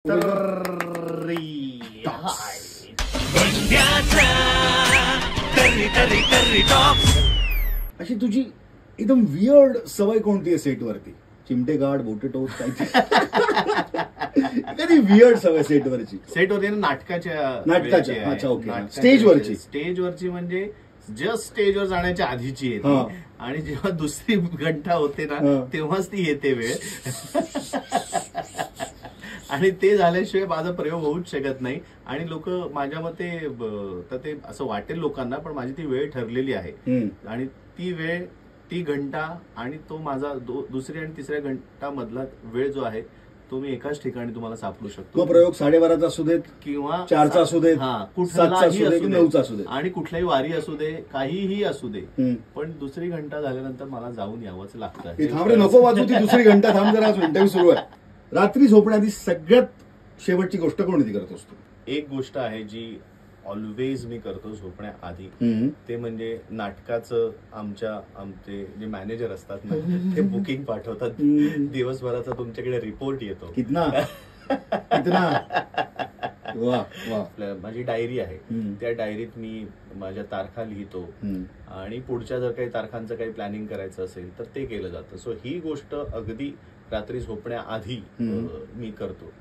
अशी तुझी एकदम वियर्ड सवय कोणती आहे सेटवरती? चिमटे गाड, बोटे टोच, काय कधी वियर्ड सवय सेटवरची? सेटवरती नाटकाच्या अच्छा ओके. स्टेजवरची म्हणजे जस्ट स्टेजवर जाण्याच्या आधीची येते आणि जेव्हा दुसरी घंटा होते ना तेव्हाच ती येते वेळ. आणि ते झाल्याशिवाय माझा प्रयोग होऊच शकत नाही. आणि लोक माझ्या मते तर ते असं वाटेल लोकांना, पण माझी ती वेळ ठरलेली आहे आणि ती वेळ, ती घंटा आणि तो माझा दुसरी आणि तिसऱ्या घंटा मधला वेळ जो आहे तो मी एकाच ठिकाणी तुम्हाला सापडू शकतो. तो प्रयोग 12:30चा असू देत किंवा 4चा असू देत, कुठलाही असू दे, 9चा असू दे, आणि कुठल्याही वारी असू दे, काहीही असू दे, पण दुसरी घंटा झाल्यानंतर मला जाऊन यावंच लागतं. थांब रे, नको वाजू ती दुसरी घंटा. थांब जरा, इंटरव्ह्यू सुरू आहे. रात्री झोपण्याआधी सगळ्यात शेवटची गोष्ट कोणती करत असतो? एक गोष्ट आहे जी ऑलवेज मी करतो झोपण्याआधी, ते म्हणजे नाटकाचं आमचे जे मॅनेजर असतात ना ते बुकिंग पाठवतात. दिवसभराचा तुमच्याकडे रिपोर्ट येतो. कितना माझी डायरी आहे, त्या डायरीत मी माझ्या तारखा लिहितो आणि पुढच्या जर काही तारखांचं काही प्लॅनिंग करायचं असेल तर ते केलं जातं. सो ही गोष्ट अगदी रात्री झोपण्याआधी मी करतो.